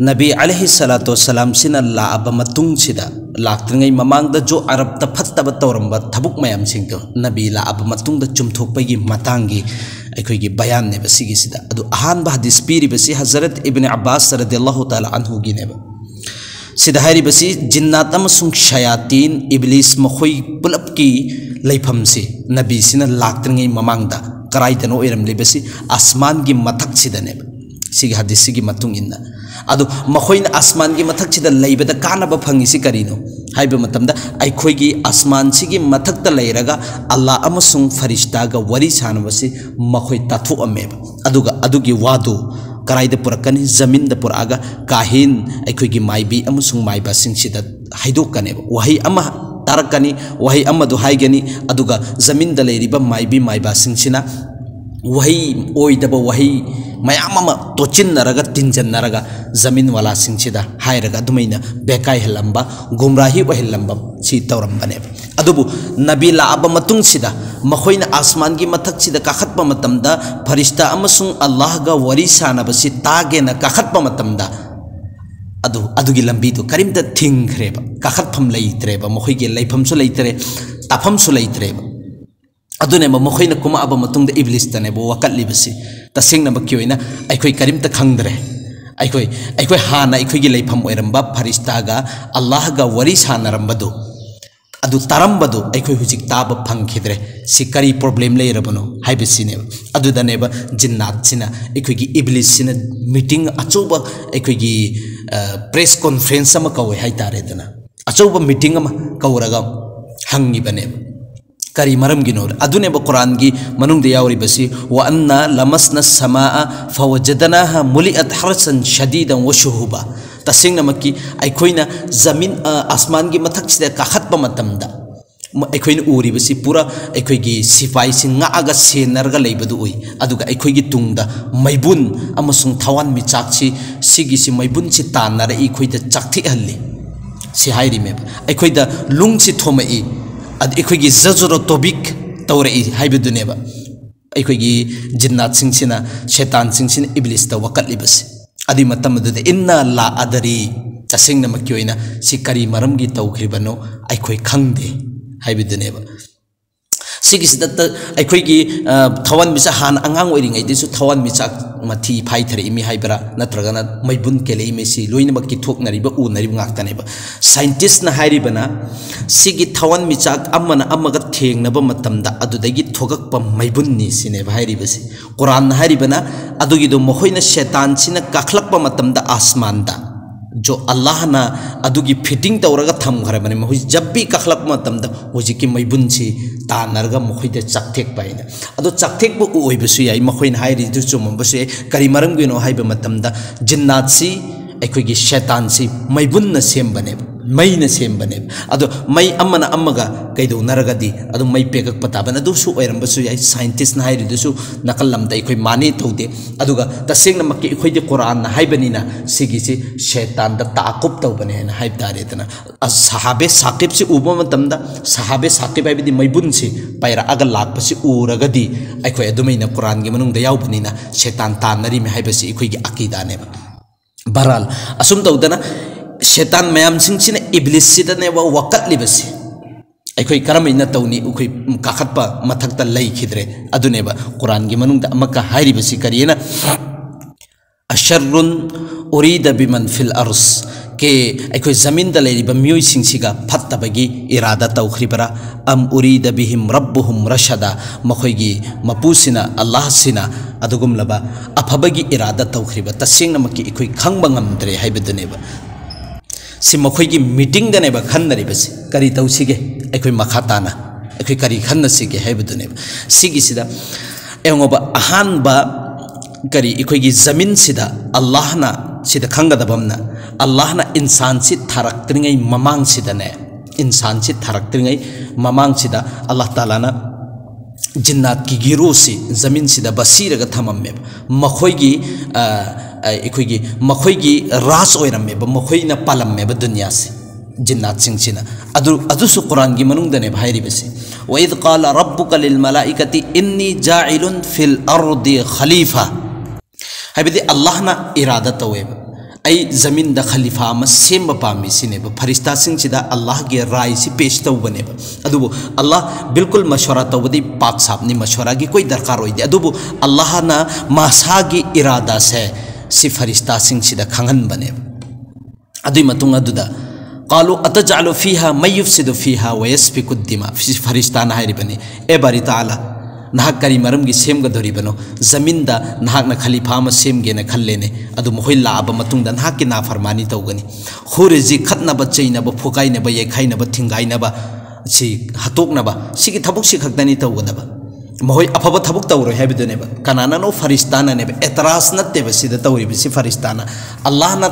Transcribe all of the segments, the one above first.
नबी अलैहिस्सलाम सिना लाब मतुंग सिदा लाक्तृंगै ममांग दा जो अरब ता फत्तब तौरंब थबुक मयाम सिंग नबी लाब मतुंग दा चुमथोकपगी मतांगी अखोइगी बयान ने बसिगी सिदा अदु अहान बा हदीस पीरी बसी हजरत इब्न अब्बास रदियल्लाहु ताला अन्हु गी ने सिदा हारी बसी जिन्नात अमसुंग शयातीन इब्लिस मखोई पुलप की लैफम से नबी सिना लाक्तृंगै ममांग दा कराइदनो एरम लेबसी आसमान की मथक सिदा ने सिगी हदीस सिगी मतुंग इन्ना अदु मखोइन आसमान की मथक सिदा लैबदा कानब फंगिसी करिनो हाइबे मतमदा अखोइगी आसमान सिगी मथकता लैरगा अल्लाह अमसुंग फरिश्तागा वरी सानबसी मखोइ ताथु अमेब अदुगा अदुगी वादु कराइद पुरकनी जमीन द पुरागा काहिन अखोइगी माइबी अमसुंग माइबा सिंगसिदा हाइदोकनेब वही अमा तारकनी वही अमदु हाइगनी अदुगा जमीन द लैरिबा माइबी माइबा सिंगसिना वही ओइदब वही मयाम तोचिन नरगा तिंजन नरगा जमीन वाला सिंगसिदा हाइरगा दुमैना बेकाय हलंबा गुमराही वहिलंबा सी तौरंबने अदुबु नबी लाब मतुंग सिदा मखोइन आसमान की मथक सिदा काखतप मतमदा फरिश्ता अमसुंग अल्लाह गा वरी सानबसी तागेना काखतप मतमदा अदुगी लंबी तो करीमता थिंगरेबा काखतफम लैतरेबा मखोइगे लैफमसु लैतरे ताफमसु लैतरेबा अदुने मखोइना कुमा अब मतुंग इब्लिस तने बो वकलिबसी तसेंगना बक्योइना अखोइ करीमता खंगदरे अखोइ हाना अखोइगे लैफम ओइरंबा फरिश्तागा अल्लाहगा वरी सानरंबदो अदु तारंबदो अखोइ हुजिक ताब फंगखिद्रे सि करी प्रॉब्लम लेरबनो हाइबसिने अदुदनेबा जिन्नात सिना अखोइगी इब्लिस सिना मीटिंग अचौबा अखोइगी प्रेस कॉन्फ्रेंस अमा कवै हाइतारेदना अचौबा मीटिंग अमा कवरगा हंगिबनेबा करी मरम गिनोर अदुने ब कुरान की मनुंग दे यावरी बसी व अन्ना लमसना समाआ फवजदनाहा मुलिअत हरसन शदीदन व शुहुबा तसिंगना मक्की अखोइना जमीन आसमान की मथक सिदा काखतप मतमदा अखोइना उरी बसी पूरा अखोइगी सिपाई सिंग ngaga सेनरगा लेबदु उई अदुगा अखोइगी तुंगदा मैबुन अमसुंग थवान मिचाकसी सिगी सि मैबुन सि तानरा अखोइदा चाकथि हल्ली सि हाइरि मे अखोइदा लुंग सि थोमई अखोइगी जजुरो तोबिक तौरे हाइबदुनेबा अखोइगी जिन्नात सिंगसिना शैतान सिंगसिना इब्लिस ता वकलिबस अदि मतमदुदे इन्ना ला अदरी तसिंगना मक्योइना सि करी मरमगी तौखरिबनो अखोइ खंगदे हाइबदुनेबा सिगिसिदत अखोइगी थवन मिसा हान अंगांग ओइरिंगै दिसु थवन मिसा मथि फाइथरे इमि हाइबरा नत्रगना मैबुन केले इमेसी लोइनमक की थोकनरिबा उनरिब ngaktनेबा साइंटिस्ट ना हाइरिबना सिगी थवन मिचाक अमना अमगा थेंगनबा मतमदा अदुदगी थोगकप मैबुननि सिनेबा हाइरिबसि कुरान हाइरिबना अदुगी दो मखोइना शैतान सिना काखलकप मतमदा आसमानदा जो अल्लाह ना अदुगी फिटिंग तौरगा थम खरबने महुइ जब भी कखलक मतमदा हुजिकी मैबुन सी तानरगा मखोइदे चकथेक पाइना अदो चकथेक बु ओइबसु याइ मखोइन हाइरि दु चुमबसु करी मरम गिनो हाइबे मतमदा जिन्नात सी अखोइगी शैतान सी मैबुन न सेमबने मई न सेमबने अदो मई अमना अमगा कैदो नरगदी अदो मई पेगक पताबन अदो सु ओइरंबसु याइ साइंटिस्ट ना हाइरि दुसु नकल लमदा अखोइ माने तौदे अदुगा तसेंगना मक्की अखोइदे कुरान ना हाइबनिना सिगी सी शैतान दा ताकुब तौबने ना हाइब तारेतना सहाबे साकिब से उबो मतमदा सहाबे साकिब हाइबदि मैबुन से पायरा अगर लाकपसि उरगदी अखोइ अदुमैना कुरान गी मनुंग दा यावबनिना शैतान तानरी में हाइबसि अखोइगी अकीदानेबा बहरहाल असुम तौदना शैतान मयाम सिंगसिना इब्लिस सिदने वकलिबसि अखोइ करमैना तौनी उखोइ काखतपा मथकता लैखिद्रे अदुनेबा कुरान गी मनुंग दा अमका हाइरिबसि करियना अशर्रुन उरीद बिमन फिल अर्स के अखोइ जमीन दा लैरिबा मियोइ सिंगसिगा फत्तबगी इरादा तौखरिबरा अम उरीद बिहिम रब्बुहुम रशदा मखोइगी मपुसिना अल्लाह सिना अदुगुमलबा अफबगी इरादा तौखरिबा तसेंगना मक्की अखोइ खंगबा ngamdre हाइबदनेबा सि मखोइगी मीटिंग दनेबा खन्नरिबसि करी तौसिगे अखोइ मखाताना अखोइ करी खन्नसिगे हाइबदनेबा सिगिसिदा एंगोबा अहानबा करी अखोइगी जमीन सिदा अल्लाहना सिदा खंगदबमना अल्लाहना इंसान सि थारक्त्रिङै ममांग सिदने इंसान सि थारक्त्रिङै ममांग सिदा अल्लाह तालाना जिन्नात की गिरो से जमीन सिदा बसीरगा थममे मखोइगी मखोइगी रास ओइरमे मखोइना पालमे दुनिया से जिन्नात सिंह अदुसु कुरान की मनुंगदने भाईरिबसे वइद क़ाल रब्बुका लिल मलाइकति इन्नी जाइलुन फिल अर्दि खलीफा हाइबदि अल्लाहना इरादा तवेब आई जमीन द खलीफा म सेम पामी सिनेब फरिश्ता सिंह सिदा अल्लाह के राय से पेश तवबनेब अदुबु अल्लाह बिल्कुल मशवरा तवबदि पाक साहब ने मशवरा की कोई दरकार होइदे अदुबु अल्लाह ना मासा की इरादा से सि फरिश्ता सिंह सिदा खंगन बनेब अदुई मतुंग अदुदा क़ालू अतजअलु फ़ीहा मन युफ़्सिदु फ़ीहा व यस्फ़िकु दिमा फरिश्ता ना हाइरिबने ए बारी ताला नाहक करी मरम की सेमगदोरिबनो जमीन दा नाहक ना खलीफा म सेमगेना खल्लेने अदु मखोय लाब मतुंग दा नाहक की नाफरमानी तौगनी खुरेजी खतनब चैनब फुकाइनब येखाइनब थिंगाइनब सि हतोकनब सिगी थबुक सि खक्तनी तौगदब मखोय अफब थबुक तौरो हैबिदनेब कनानानो फरिश्ताना नेब एतरास नत्तेब सिदा तौरिब सि फरिश्ताना अल्लाह ना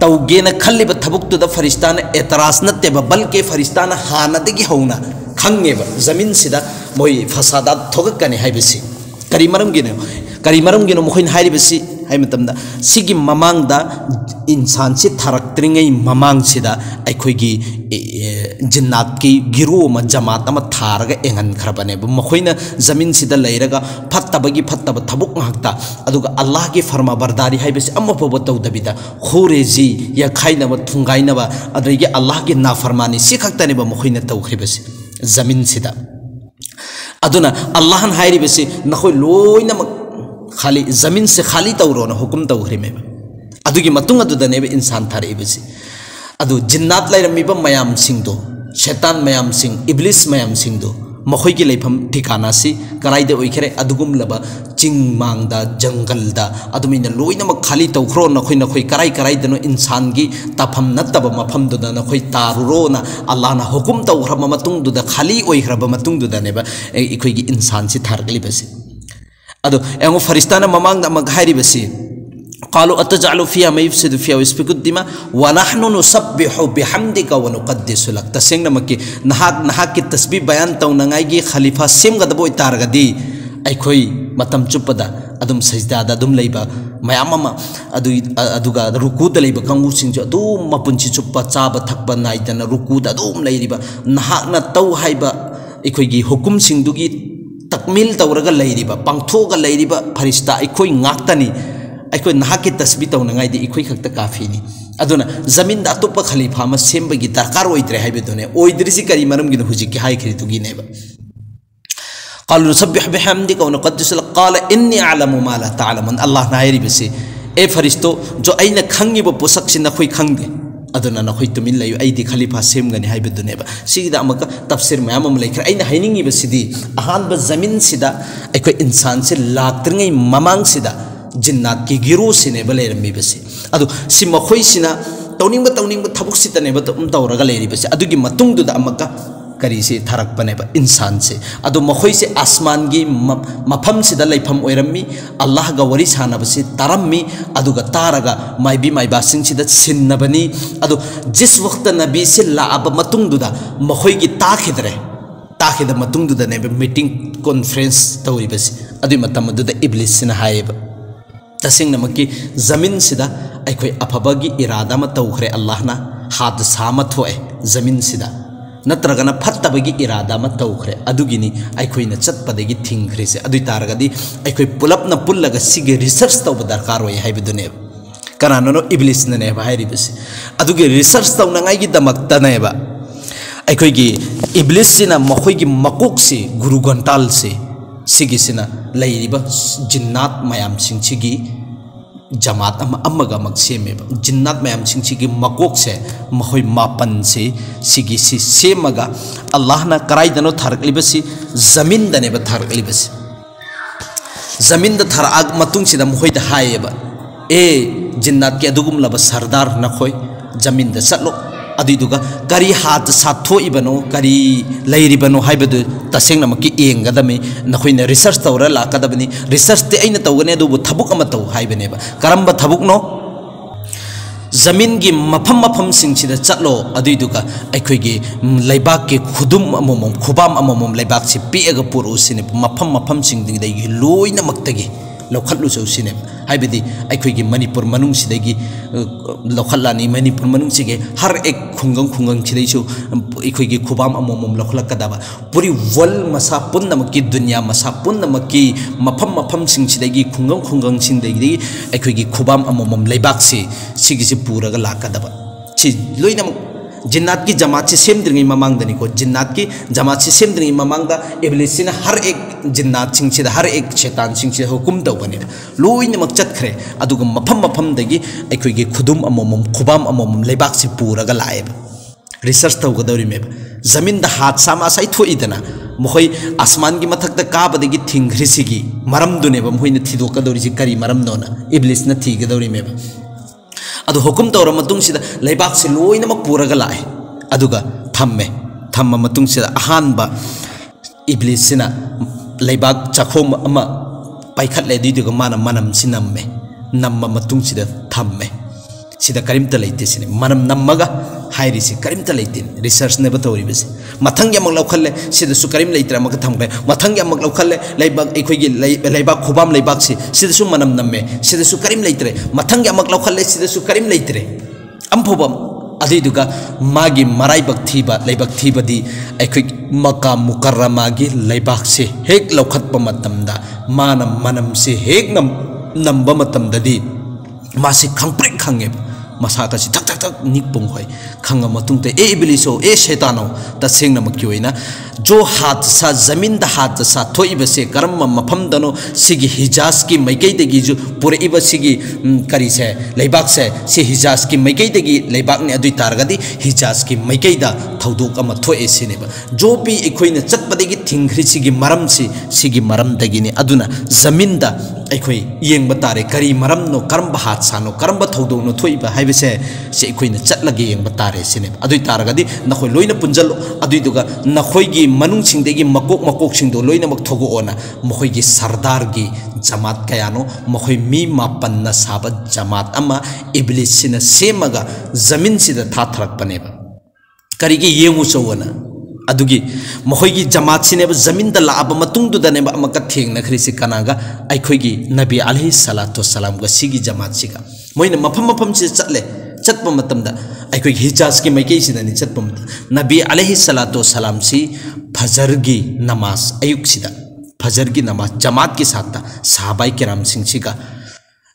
तौगेना खल्लिब थबुक तो फरिश्ताना एतरास नत्तेब बल्कि फरिश्ताना हानदगी हौना खंगेब जमीन सिदा मोय फसादात थोगकने हाइबसी करी मरमगिनो मखोइन हाइरिबसी हाइ मतमदा सिगी ममांगदा इंसान से थरक्त्रिंगै ममांग सिदा अखोइगी जिन्नात की गिरो म जमात म थारगा एंगन खरबने मखोइना जमीन सिदा लैरगा फत्तबगी फत्तब थबुक महक्ता अदुगा अल्लाह की फरमा बरदारी हाइबसी अम्मफोब तौदबिदा खुरेजी या खाइनब थुंगाइनब अदगी अल्लाह की नाफरमानी सिखक्तनेब मखोइना तौखरिबसी जमीन सिदा अदुना अल्लाह हाइरिबसी नखोय लोइनमक खाली जमीन से खाली तौरोना हुकुम तौखरिमेब अदुगी मतुंग अदुदनेब इंसान थारिबसी अदु जिन्नात लैरमिब मयाम सिंगदो शैतान मयाम सिंग इब्लिस मयाम सिंगदो मखोय की लेफम ठिकाना सी कराइदे ओइखरे अदुगुम लबा चिंग मांगदा जंगलदा अदुमिना लोइनमक खाली तौखरो नखोय नखोय कराइदनो इंसान की ताफम नत्तब मफमदुदा नखोय तारुरोना अल्लाहना हुकुम तौखरब मतुंगदुदा खाली ओइखरब मतुंगदुदानेब इखोयगी इंसान सी थारगलिबसी अदु एंगो फरिश्ताना ममांगदा मग हाइरिबसी क़ालू अतजअलु फ़ीहा मन युफ़्सिदु फ़ीहा व यस्फ़िकु दिमा व नहनु नुसब्बिहु बिहम्दिका व नुक़द्दिसु लक तसेंगनमकि नाहक की तस्बीह बयान तौनंगाइगी खलीफा सेमगदबो इतारगदी अखोई मतम चुपदा अदुम सजदादा अदुम लैबा मयाम अमा अदुगा रुकुदा लैबा कंगु सिंजो अदुम मपुंची चुप्पा चाबा थक्पा नाइदना रुकुदा अदुम लैरिबा नाहकना तौ हाइबा अखोइगी हुकुम सिंदुगी तकमील तौरगा लैरिबा पांगथोगा लैरिबा फरिश्ता अखोई ngaktani अखोई नाहक की तस्बीह तौनंगाइदी अखोई खक्ता काफीनी अदुना जमीन दा अतोप्पा खलीफा म सेमबगी दरकार ओइद्रे हाइबेदोने ओइद्रिसि करी मरमगिनो हुजिकि हाइखरितुगिनेबा क़ालू नुसब्बिहु बिहम्दिका व नुक़द्दिसु लक क़ाल इन्नी अअलमु मा ला तअलमुन अल्लाह नाइरिबसे ए फरिश्तो जो अइना खंगिबो पोसक्सि नखोई खंगदे अदुना नखोई तुमिन लयु अइदी खलीफा सेमगनि हाइबेदुनेबा सिगिदा अमक तफसीर मयाम अम लैखर अइना हाइनिंगिबसिदी अहानब जमीन सिदा अखोई इंसान से लाक्त्रिंगै ममांग सिदा जिन्नात की गिरो सिनेब लेरमिबसे अदु सि मखोई सिना तौनिंग थबुक सितनेब तौरगा लेरिबसे अदुगी मतुंगदुदा अमका करी से थरकपनेब इंसान से अदु मखोई से आसमान की मफम सिदा लैफम ओइरम्मी अल्लाह गा वरी सानबसे तारम्मी अदुगा तारगा माइबी माइबासिंग सिदा सिन्नबनी अदु जिस वक्त नबी से लाब मतुंगदुदा मखोई की ताखिद मतुंगदुदा ने मीटिंग कॉन्फ्रेंस तौरिबसे अदु मतमदुदा इब्लिस सिना हायब तसेंगनमकी जमीन सिदा अखोई अफबगी इरादा म तौखरे अल्लाहना हादसा म थोए जमीन सिदा नत्रगना फत्तबगी इरादा म तौखरे अदुगिनी अखोइना चटपदगी थिंगख्रेसे अदुइ तारगदी अखोई पुलपना पुल्लगा सिगे रिसर्च तौब दरकार होय हाइबदुने कनानो इब्लिस नने हाइरिबसे अदुगी रिसर्च तौनंगाइगी दमक्तनेबा अखोइगी इब्लिस सिना मखोइगी मकोक से गुरु गंटाल से सिगिसिना लैरिबा जिन्नात मयाम सिंचिगी जमात अमगा मक्सेमेब जिन्नात मयाम सिंचिगी मकोक से मखोई मापन से सिगिसि सेमगा अल्लाहना कराइदनो थारकलिबसि जमीन दनेबा थारकलिबसि जमीन द थारआग मतुंगसिदा मखोइदा हायेबा ए जिन्नात के अदुगुम लब सरदार नखोई जमीन द चलो अदुदुगा करी हाथ साथो इबनो करी लैरिबनो हाइबदु तसेंगनमकी एंगदमे नखोइना रिसर्च तौरा लाकदबनी रिसर्च ते अइना तौगने अदुबु थबुक अमा तौ हाइबनेबा करम्बा थबुकनो जमीन की मफम सिंगसिदा चलो अदुदुगा अखोइगी लैबाक के खुदुम अमोमम खुबाम अमोमम लैबाक से पेगा पुरुसिने मफम सिंगदिंगदगी लोइना मक्तगी लौखलु चौसिने हाइबदी अखोगी मणिपुर मनुंगसिदगी लौखलानी मणिपुर मनुंगसिगे हर एक खुंगंग सिदैसु अखोगी खुबाम अमोमम लौखलकदाबा पूरी वर्ल्ड मसा पुन्नमकी दुनिया मसा पुन्नमकी मफम सिंगसिदगी खुंगंग सिंगदगी अखोगी खुबाम अमोमम लेबाकसे सिगिसे पूरगा लाकदाबा छि लोइनम जिन्नात की जमात से सेमद्रिंगी ममांगदनी को जिन्नात की जमात से सेमद्रिंगी ममांगदा इब्लिसिना हर एक जिन्नात सिंगसिदा हर एक शैतान सिंगसिदा हुकुम तौबनी लोइनमक चतखरे अदुग मफम दगी अखोगी खुदुम अमोमम खुबाम अमोमम लेबाक से पूरगा लाएब रिसर्च तौगदौरी मेब जमीन दा हाथ सामा साइ थोइदना मखोय आसमान की मथक काबदगी थिंग्रिसिगी मरमदुनेब मखोयना थिदोकदौरिसि करी मरमनोना इब्लिसना थिगदौरी मेब अदु हुकुम तौर मतुंगसिदा लेबाक से लोइनमक पूरगा लाए अदुगा थम्म मतुंगसिदा अहानबा इब्लिसना लेबाक चखोम अमा पाइखटले दिदुगा माना मनम सिनम्मे नम्मा मतुंगसिदा थम्मे सिदा करिमता लेते सिने मनम नम्मगा हाइरिसि करिमता लेते रिसर्च ने बतौरिबसे मथंग यमक लौखले सिदसु करिम लेतरा मक थमगे मथंग यमक लौखले लेबाक एखोगी लेबाक खुबाम लेबाक सिदसु मनम नम्मे सिदसु करिम लेतरे मथंग यमक लौखले सिदसु करिम लेतरे अम्फोबम अदिदुगा मागी मराइबक थीबदी एखोई मक्का मुकर्रमागी लेबाक से हेक लौखतप मतमदा मानम मनम से हेक नम्बा मतमददी मासी खंप्रेक खंगे मसा कसी थक थक थक निकपुंग होय खंग मतुंगते ए इब्लिसो ए शैतानो तसेंगना मक्की होइना जो हादसा जमीन दा हादसा थोइबसे करम मफमदनो सिगी हिजाज की मैकैदगी जो पूरे इब सिगी करी से लेबाक से हिजाज की मैकैदगी लेबाक ने अदुई तारगदी हिजाज की मैकैदा थौदोक अमा थोए सिनेबा जो भी इखोइना चतपदगी थिंग्रि सिगी मरम सिगी मरम दगिने अदुना जमीन दा अखोई येंग तारे करी मरमनो करम हादसानो करम थौदोनो थोइबा हाइबसे से अखोइना चटलगे येंग तारे सिने अदुई तारगदी नखोई लोइना पुंजल अदुइदुगा नखोइगी मनुंगसिंगदेगी मकोक सिंगदो लोइनमक थोगोना मखोइगी सरदार की जमात कयानो मखोई मी मापन्न साबा जमात अमा इब्लिससिना सेमगा जमीन सिदा थाथरकपनेबा करिगी येंगु चौवना अदुगी मखोइगी जमात सिनेब जमीन दा लाब मतुंगदुदनेबा अमका थेंगनखरिसि कनागा अखोइगी नबी अलैहि सलातु वसलाम गा सिगी जमात सिगा मोइना मफम से चटले चटप मतमदा अखोइ हिजाज की मैके सिदानि चटप नबी अलैहि सलातु वसलाम सी फजर की नमाज अयुक सिदा फजर की नमाज जमात के साथ सहाबाई किराम सिंह सिगा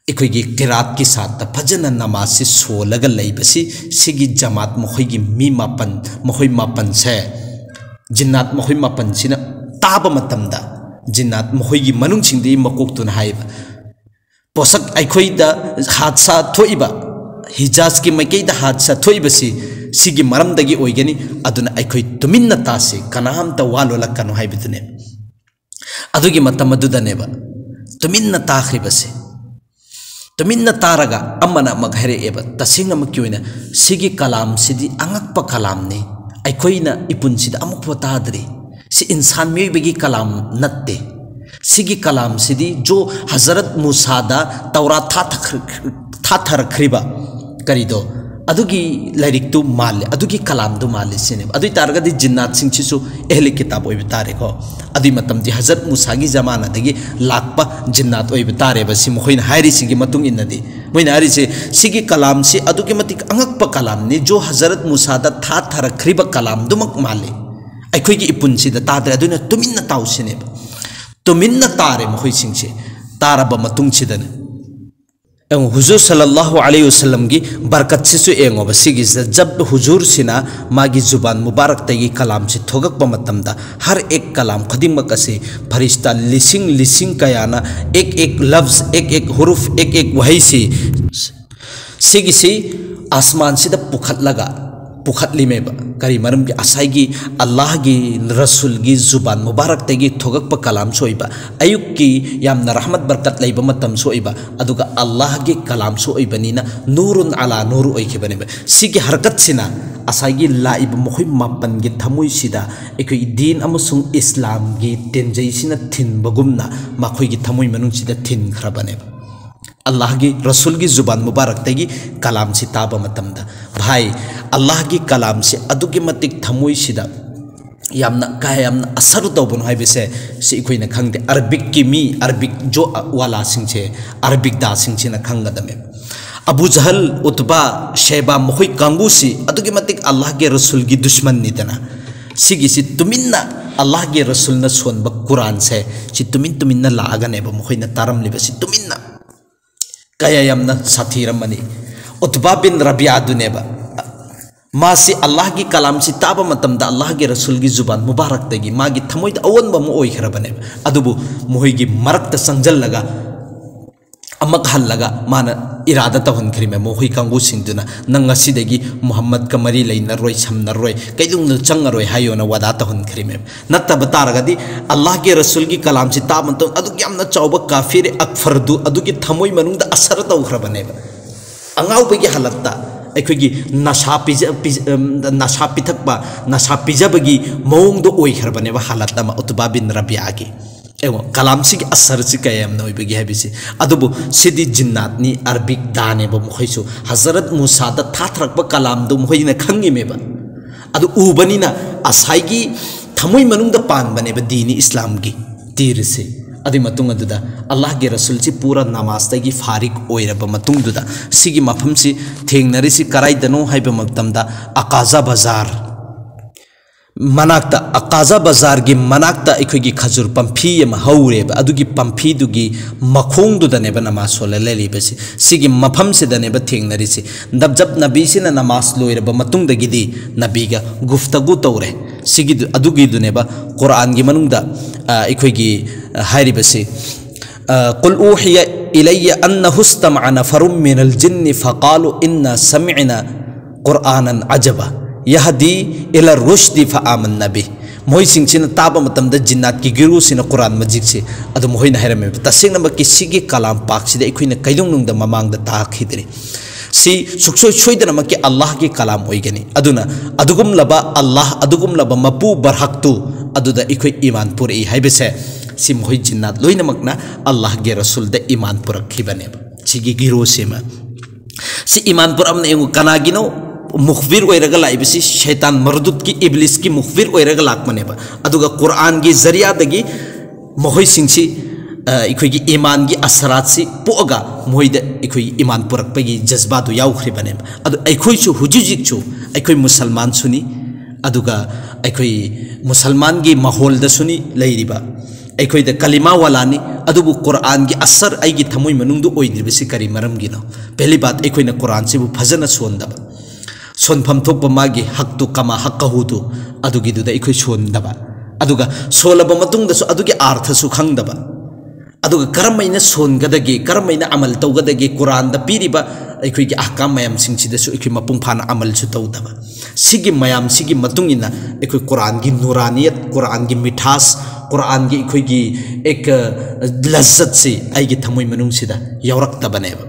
अखोइगी किरात के साथ फजन नमाज से सोलग लैबसी सिगी जमात मखोइगी मी मापन से जिन्नात मखोइ मापन सिना ताब मतमदा जिन्नात मखोइगी मनुंग सिंगदि मकोक्तुन हाइब पोसक अखोइदा हादसा थोइबा हिजाज की मैकैदा हादसा थोइबसी सिगी मरमदगी ओइगनी अदुना अखोइ तुमिन्ना तासे कनामता वालोलकनो हाइबदुने अदुगी मतमदुदनेबा तुमिन्ना ताखिबसे तुमिन्ना तारगा अमना मगहरेएबा तसिंग मक्योइना सिगी कलाम सिदी अंगकप कलामने अखोइना इपुनसिदा अमुक तादरी सि इंसान मेबगी कलाम नत्ते सिगी कलाम सिदी जो हजरत मूसादा तौरात थाथरखरिबा करिदो अदुगी लाइरिक तो माले अदुगी कलाम दो माले सिने अदुई तारगदी जिन्नात सिंह छिसु एहले किताब ओइब तारे को अदुई मतम दि हजरत मूसा की जमाना दगी लाकपा जिन्नात ओइब तारे बसि मखोइन हाइरि सिगी मतुंग इनदी मोइना हारि से सिगी कलाम से अदुगी मतिक अंगकप कलाम ने जो हजरत मूसा दा थाथरखरिबा कलाम दुमक माले अखोइगी इपुन सिदा तादरे अदुना तुमिन्ना ताउसिने तुमिन्ना तारे मखोइ सिंगसे तारबा मतुंग सिदने हुजूर सल्लल्लाहु अलैहि वसल्लम की बरकत से एंगोब सिगी जब हुजूर सिना मागी जुबान मुबारक तगी कलाम से थोगक मतमदा हर एक कलाम खदिमक से फरिश्ता लिसिंग कयाना एक लफ्ज एक हुरुफ एक वही से सिगी से आसमान से पुखतलीमेब करी मरम की असाई की अल्लाह की रसूल की जुबान मुबारक तगी थोगक कलाम सोइबा अयुक की यामना रहमत बरकत लेब मतम सोइबा अदुगा अल्लाह की कलाम सोइबनीना नूरुन अला नूर ओइखिबनेब सिगी हरकत सिना असाई की लाइब मखोइ मापन की थमुइ सिदा एकोइ दीन अमसुंग इस्लाम की तेंजैसिना थिनबगुमना मखोइ की थमुइ मनुंग सिदा थिन खरबनेब अल्लाह की रसूल की जुबान मुबारक तगी कलाम से ताब मतमदा भाई अल्लाह की कलाम से अदुगी मतिक थमुई सिदा यामना का यामना असर तौबन हाइबसे से इखोइना खंगदे अरबिक की मी अरबिक जो वाला सिंचे अरबिक दा सिंचे ना खंगदमे अबू जहल उतबा शेबा मखोई कांगूसी अदुगी मतिक अल्लाह के रसूल की दुश्मन निदना सिगिसी तुमिन्ना अल्लाह के रसूल न सोनब कुरान से सी तुमिन्ना लागनेब मखोइना तारम लिबसी तुमिन्ना कया यामना साथीरमनी उतबा बिन रबिया दुनेबा मासी अल्लाह की कलाम से ताब मतम दा अल्लाह के रसूल की जुबान मुबारक तगी मागी थमोई अवनब मु ओइखरबने अदुबु मोहिगी मरक्त संजल लगा अमक हल लगा माना इरादा तहनखरी में मोहि कांगू सिंदुना नंगसीदगी मोहम्मद का मरी लेनरोय समनरोय कैदुंग चंगरोय हायोना वदा तहनखरी में नत्तब तारगदी अल्लाह के रसूल की कलाम से ताब मतम अदु यामना चौब काफिर अकफरदु अदुगी थमोई मनुंग असर तौखरबने अंगाउबगी हालतता अखोगी नशा पिथकबा नशा पिजबगी मौंग दो ओइखरबने हालत अमा उतबा बिन रबिया की एवं कलाम से असर से कयम नोइबगी हैबिसे अदुबु सिदी जिन्नातनी अरबिक दाने ब मुखैसु हजरत मूसा दा थाथरक ब कलाम दु मुखैना खंगी मेबा अदु उबनिना असाइगी थमोई मनुंग द पान बने ब दीनी इस्लाम की तीर से अदि मतुंग अदुदा अल्लाह के रसूल से पूरा नमाज तगी फारिक ओइरब मतुंग दुदा सिगी मफम से थेंगनरिसी कराइदनो हाइब मक्तमदा अकाजा बाजार मनाक्ता अकाजा बाजार की मनाक्ता अखोगी खजूर पंफी हौरेब अदुगी पंफी दुगी मखोंग दुदनेब नमाज सोले लेलिबसी सिगी मफम से दनेब थेंगनरिसी जब नबी से नमाज लोइरब मतुंगदगिदी नबीगा गुफ्तगु तौरे सिगी अदुगी दुनेब कुरान की मनुंगदा अखोगी हाइरिबसी कुल ऊहिया इलैया अन्नहु इस्तमअ नफरुम मिनल जिन्नि फक़ालु इन्ना समिअना कुरआनन अजबा यहदी इला रुश्दी फआमन्ना बिह मोहि सिंगसिन ताब मतमदा जिन्नात की गिरु सिन कुरान मजिद से अदु मोहिना हैरमे तसेंग नंबर किसी कलाम पाक सिदे इखुइना कैदुंग नुंगदा ममांगदा ताखिदरे सी सुक्सोय सोइदना के अल्लाह की कलाम ओइगनी अदुना अदुगुम लबा अल्लाह अदुगुम लबा मपु बरहक्तु अदुदा इखुइ ईमान पुरई हाइबसे सी मोहि जिन्नात लोइनमकना अल्लाह के रसूल दे ईमान पुरखिबने सिगी गिरु सेमा सी ईमान पुरमने एंगु कनागिनो मुखबिर ओइरगा लाइबसी शैतान मरदुद की इब्लिस की मुखबिर ओइरगा लाकमनेबा अदुगा कुरान की जरिया दगी मोहि सिंगसी इखोगी ईमान की असरात से पोगा मोहिद इखोगी ईमान पुरकपगी जज्बादु याउखरिबनेबा अदु अखोइसु हुजुजिकचु अखोइ मुसलमान सुनी अदुगा अखोइ मुसलमान की माहौल द सुनी लैरिबा अखोइ द कलिमा वालानी अदुबु कुरान की असर आइगी थमोइ मनुंगदु ओइदिबसी करी मरमगिनो पहली बात अखोइना कुरान से फजन सोंदबा सोनफम थोप मागी हक्तु कमा हक्कहुदु अदुगिदुदा इखोइ सोंदबा अदुगा सोलब मतुंगदसु अदुगी अर्थसु खंगदबा अदुगा करमैना सोनगदगे करमैना अमल तौगदगे कुरान द पीरिबा अखोइगी अहकाम मयाम सिंगसिदसु अखोइ मपुंग फाना अमल सु तौदबा सिगी मयाम सिगी मतुंगिना अखोइ कुरान की नूरानियत कुरान की मिठास कुरान की अखोइगी एक लज्जत से आइगी थमोइ मनुंगसिदा यावरक्तबनेबा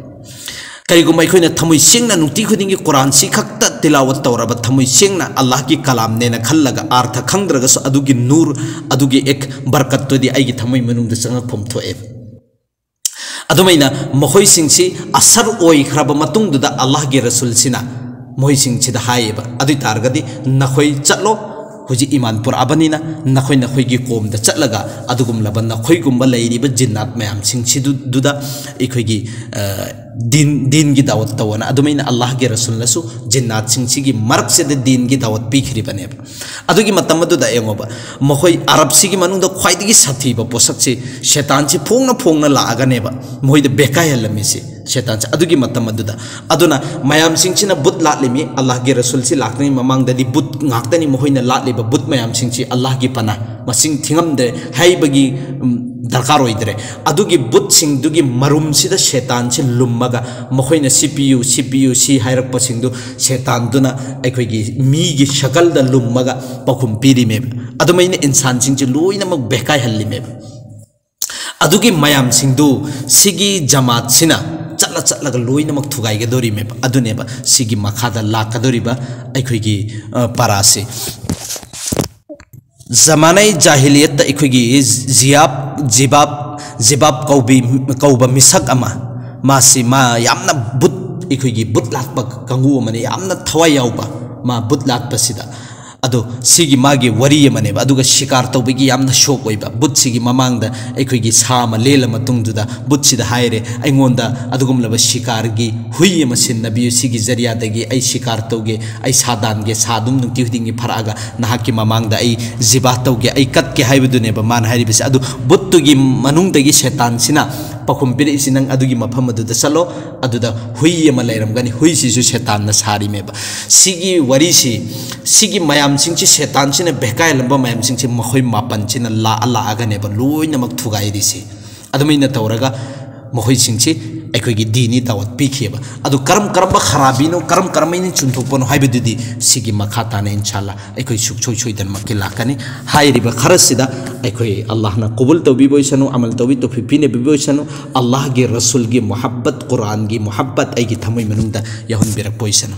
कईगुम अखोइना थमोइ सेंगना नुक्ति खुदिंगी कुरान सी खक्ता तिलावत तौरबा थमोइ सेंगना अल्लाह की कलाम नेना खल्लगा अर्थ खंद्रगसु अदुगी नूर अदुगी एक बरकत तोदी आइगी थमोइ मनुंगदा चंगफम थोए अदुमैना मखोइ सिंगसी असर ओइखरब मतुंगदुदा अल्लाह के रसूल सिना मोहि सिंगसिदा हायेबा अदुइ तारगदी नखोइ चलो हुजी ईमानपुर अबनीना नखोइ नखोइगी कोमदा चलगा अदुगुम लब नखोइगुम्बा लैरिबा जिन्नात मयाम सिंगसिदुदा इखोइगी दीन की दावत तवना अदुमैना अल्लाह के रसूल नसु जिन्नात सिंगसिगी मरक से दीन की दावत पीखरिबने अदुगी मतमदुदा एंगोबा मखोइ अरब सिगी मनुंदा ख्वाइदगी साथीबा पोसक से शैतान से फोंगना लागानेबा मोहिद बेकायलमिसे शैतान से अदुगी मतमदुदा अदुना मयाम सिंगसिना बुत लाटलिमी अल्लाह के रसूल से लाकनी ममांगददी बुत ngakdani mohoina latliba but mayam singchi Allah gi pana masing thingamde haibagi darkar oidre adugi but sing dugi marum sida shaitan se lummaga mohoina CPU si hairak pasingdu shaitan duna aikhoi gi mi gi shakal da lummaga pakhum piri me adumaina insan singchi loina mak bekai halli me adugi mayam singdu sigi jamaat sina चलगा लोइनमक थुगाइगदोरी में अदुनेबा सिगी मखादा लाकदोरीबा अखोइगी पारासे जमाने जाहिलियत अखोइगी जिबाब कौबा मिसक अमा मासी मा यामना बुत अखोइगी बुत लाटपा कंगु अमने यामना थवाइ याउबा मा बुत लाटपसिदा अदो सिगी मागे वरी मने अदुगा शिकार तौबगी यामना शोक ओइबा बुत सिगी ममांगदा अखोइगी सामा लेला मतुंगदुदा बुत सिदा हायरे अइंगोंदा अदुगुमलबा शिकारगी हुई अमा सिन्नबी सिगी जरियादगी अइ शिकार तौगे अइ सादानगे सादुम नुंति हुदिंगी फरागा नाहाकी ममांगदा अइ जिबा तौगे अइ कतके हाइबदुनेबा मान हाइरिबसे अदु बुत्तुगी मनुंगदगी शैतान सिना पखुम पिरिसि नंग अदुगी मफम अदुदा चलो अदुदा हुई अमा लेरमगनी हुई सिसु शैतान न सारिमेबा सिगी वरीसी सिगी मयाम सिंची शैतान सिने बेकाय लंबा मयाम सिंची मखोय मापन सिना ला आगनेबा लोइनमक थुगाइरिसि अदुमैना तौरगा मखोय सिंची अखोइगी दीनी दावत पीखिबा अदु करम करम खराबीनो करम करमैनि चुनथोपनो हाइबदुदी सिगी मखाताने इंशाल्लाह अखोइ सुखसोय सोयदन मक्के लाकनी हाइरिबा खरसिदा अखोइ अल्लाह ना कबूल तौबिबोइसनु अमल तौबि तो फिपिने बिबोइसनु अल्लाह गे रसूल गे मोहब्बत कुरान गे मोहब्बत आइगी थमै मनुंगदा यहुन बिरक पोइसनु।